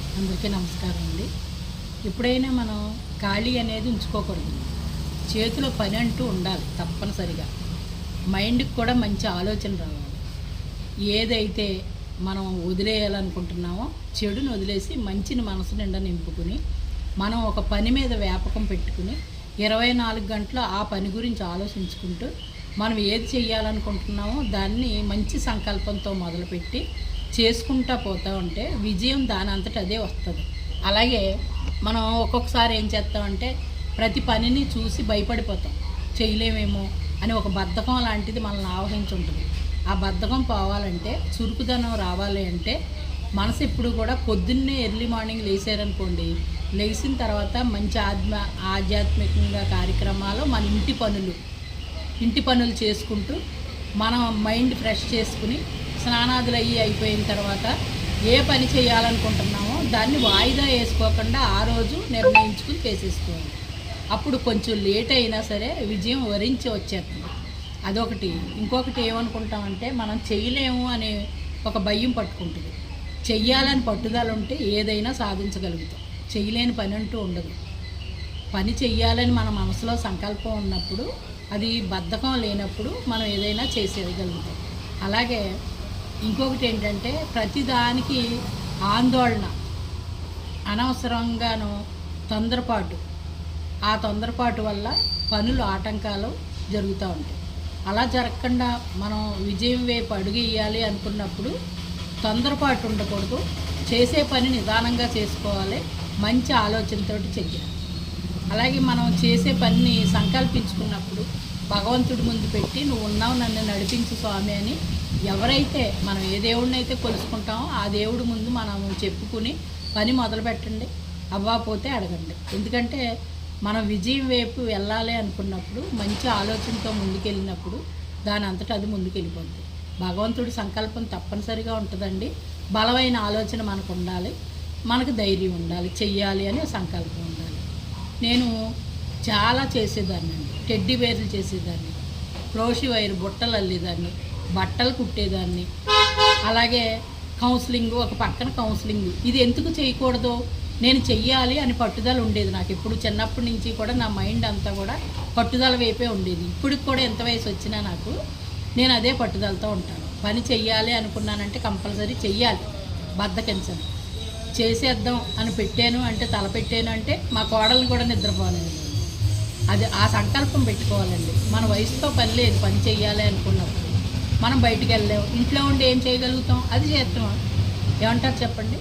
అందరికీ నమస్కారం అండి. ఎప్పుడైనా మనం ఖాళీ అనేది ఉంచుకోకూడదు. చేతిలో పని అంటూ ఉండాలి తప్పనిసరిగా. మైండ్‌కి కూడా మంచి ఆలోచన రావాలి. ఏదైతే మనం వదిలేయాలనుకుంటున్నామో చెడుని వదిలేసి మంచిని మనసు నిండా నింపుకుని, మనం ఒక పని మీద వ్యాపకం పెట్టుకుని 24 గంటలు ఆ పని గురించి ఆలోచించుకుంటూ, మనం ఏది చేయాలనుకుంటున్నామో దాన్ని మంచి సంకల్పంతో మొదలుపెట్టి చేసుకుంటా పోతూ ఉంటే విజయం దాని అంతటా అదే వస్తుంది. అలాగే మనం ఒక్కొక్కసారి ఏం చేస్తామంటే ప్రతి పనిని చూసి భయపడిపోతాం. చేయలేమేమో అని ఒక బద్ధకం లాంటిది మనల్ని ఆవహించుంటుంది. ఆ బద్ధకం పోవాలంటే, చురుకుదనం రావాలి అంటే మనసు ఎప్పుడు కూడా పొద్దున్నే ఎర్లీ మార్నింగ్ లేసారనుకోండి, లేచిన తర్వాత మంచి ఆధ్యాత్మికంగా కార్యక్రమాలు, మన ఇంటి పనులు చేసుకుంటూ మనం మైండ్ ఫ్రెష్ చేసుకుని స్నానాదులు అయిపోయిన తర్వాత ఏ పని చేయాలనుకుంటున్నామో దాన్ని వాయిదా వేసుకోకుండా ఆ రోజు నిర్ణయించుకుని చేసేసుకోవాలి. అప్పుడు కొంచెం లేట్ అయినా సరే విజయం వరించి వచ్చేస్తుంది. అదొకటి. ఇంకొకటి ఏమనుకుంటామంటే మనం చేయలేము అనే ఒక భయం పట్టుకుంటుంది. చెయ్యాలని పట్టుదల ఉంటే ఏదైనా సాధించగలుగుతాం. చేయలేని పని అంటూ ఉండదు. పని చెయ్యాలని మన మనసులో సంకల్పం ఉన్నప్పుడు, అది బద్ధకం లేనప్పుడు మనం ఏదైనా చేసేయగలుగుతాం. అలాగే ఇంకొకటి ఏంటంటే ప్రతిదానికి ఆందోళన, అనవసరంగాను తొందరపాటు, ఆ తొందరపాటు వల్ల పనులు ఆటంకాలు జరుగుతూ ఉంటాయి. అలా జరగకుండా మనం విజయం వైపు అడుగు వేయాలి అనుకున్నప్పుడు తొందరపాటు ఉండకూడదు. చేసే పని నిదానంగా చేసుకోవాలి. మంచి ఆలోచనతో చెయ్యాలి. అలాగే మనం చేసే పనిని సంకల్పించుకున్నప్పుడు భగవంతుడి ముందు పెట్టి, నువ్వు ఉన్నావు, నన్ను నడిపించు స్వామి అని ఎవరైతే మనం ఏ దేవుడిని అయితే కొలుసుకుంటామో ఆ దేవుడి ముందు మనం చెప్పుకుని పని మొదలు పెట్టండి. అవ్వకపోతే అడగండి. ఎందుకంటే మనం విజయం వైపు వెళ్ళాలి అనుకున్నప్పుడు, మంచి ఆలోచనతో ముందుకెళ్ళినప్పుడు దాని అంతటా అది ముందుకెళ్ళిపోద్ది. భగవంతుడి సంకల్పం తప్పనిసరిగా ఉంటుందండి. బలమైన ఆలోచన మనకు ఉండాలి, మనకు ధైర్యం ఉండాలి, చెయ్యాలి అనే సంకల్పం ఉండాలి. నేను చాలా చేసేదాన్ని అండి. టెడ్డీ బేర్లు చేసేదాన్ని, క్రోషి వైర్ బుట్టలు అల్లేదాన్ని, బట్టలు కుట్టేదాన్ని. అలాగే కౌన్సిలింగ్, ఒక పక్కన కౌన్సిలింగ్. ఇది ఎందుకు చేయకూడదు, నేను చెయ్యాలి అని పట్టుదల ఉండేది నాకు. ఎప్పుడు చిన్నప్పటి నుంచి కూడా నా మైండ్ అంతా కూడా పట్టుదల వైపే ఉండేది. ఇప్పటికి కూడా ఎంత వయసు వచ్చినా నాకు నేను అదే పట్టుదలతో ఉంటాను. పని చెయ్యాలి అనుకున్నానంటే కంపల్సరీ చెయ్యాలి, బద్ధకించను. చేసేద్దాం అని పెట్టాను అంటే, తలపెట్టాను అంటే మా కోడల్ని కూడా నిద్రపోలేదు. అది ఆ సంకల్పం పెట్టుకోవాలండి. మన వయసుతో పని లేదు. పని చెయ్యాలి అనుకున్నప్పుడు మనం బయటికి వెళ్ళలేము. ఇంట్లో ఉండి ఏం చేయగలుగుతాం, అది చేస్తాం. ఏమంటారు చెప్పండి?